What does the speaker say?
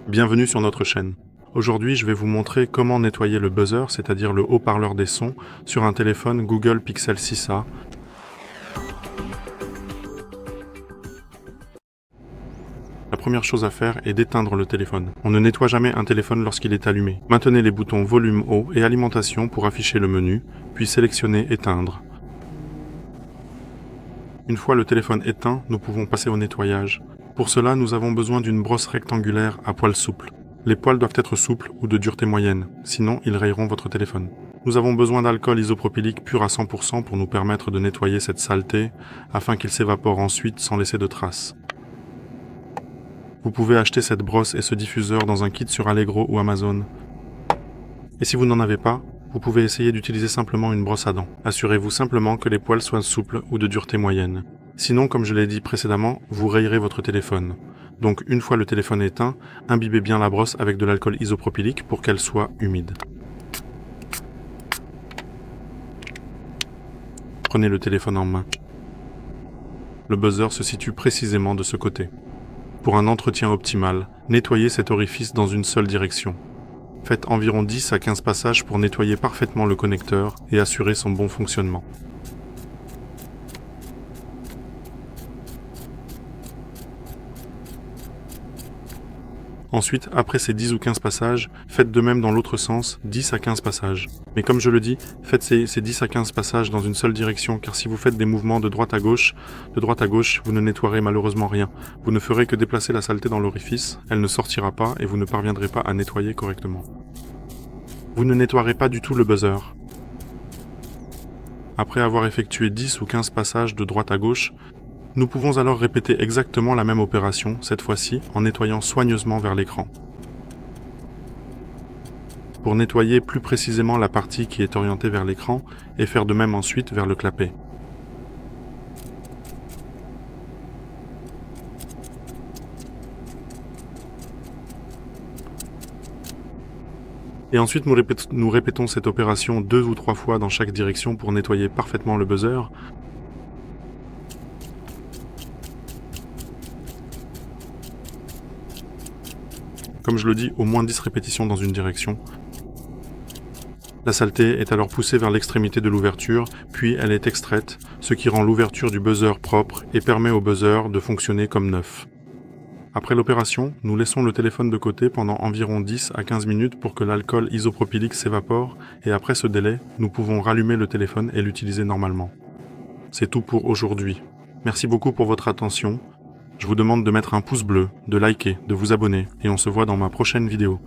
Bienvenue sur notre chaîne. Aujourd'hui, je vais vous montrer comment nettoyer le buzzer, c'est-à-dire le haut-parleur des sons, sur un téléphone Google Pixel 6a. La première chose à faire est d'éteindre le téléphone. On ne nettoie jamais un téléphone lorsqu'il est allumé. Maintenez les boutons volume haut et alimentation pour afficher le menu, puis sélectionnez éteindre. Une fois le téléphone éteint, nous pouvons passer au nettoyage. Pour cela, nous avons besoin d'une brosse rectangulaire à poils souples. Les poils doivent être souples ou de dureté moyenne, sinon ils rayeront votre téléphone. Nous avons besoin d'alcool isopropylique pur à 100% pour nous permettre de nettoyer cette saleté, afin qu'il s'évapore ensuite sans laisser de traces. Vous pouvez acheter cette brosse et ce diffuseur dans un kit sur Allegro ou Amazon. Et si vous n'en avez pas, vous pouvez essayer d'utiliser simplement une brosse à dents. Assurez-vous simplement que les poils soient souples ou de dureté moyenne. Sinon, comme je l'ai dit précédemment, vous rayerez votre téléphone. Donc une fois le téléphone éteint, imbibez bien la brosse avec de l'alcool isopropylique pour qu'elle soit humide. Prenez le téléphone en main. Le buzzer se situe précisément de ce côté. Pour un entretien optimal, nettoyez cet orifice dans une seule direction. Faites environ 10 à 15 passages pour nettoyer parfaitement le connecteur et assurer son bon fonctionnement. Ensuite, après ces 10 ou 15 passages, faites de même dans l'autre sens, 10 à 15 passages. Mais comme je le dis, faites ces 10 à 15 passages dans une seule direction, car si vous faites des mouvements de droite à gauche, vous ne nettoierez malheureusement rien. Vous ne ferez que déplacer la saleté dans l'orifice, elle ne sortira pas et vous ne parviendrez pas à nettoyer correctement. Vous ne nettoierez pas du tout le buzzer. Après avoir effectué 10 ou 15 passages de droite à gauche, nous pouvons alors répéter exactement la même opération, cette fois-ci en nettoyant soigneusement vers l'écran. Pour nettoyer plus précisément la partie qui est orientée vers l'écran et faire de même ensuite vers le clapet. Et ensuite nous répétons cette opération 2 ou 3 fois dans chaque direction pour nettoyer parfaitement le buzzer. Comme je le dis, au moins 10 répétitions dans une direction. La saleté est alors poussée vers l'extrémité de l'ouverture, puis elle est extraite, ce qui rend l'ouverture du buzzer propre et permet au buzzer de fonctionner comme neuf. Après l'opération, nous laissons le téléphone de côté pendant environ 10 à 15 minutes pour que l'alcool isopropylique s'évapore et après ce délai, nous pouvons rallumer le téléphone et l'utiliser normalement. C'est tout pour aujourd'hui. Merci beaucoup pour votre attention. Je vous demande de mettre un pouce bleu, de liker, de vous abonner et on se voit dans ma prochaine vidéo.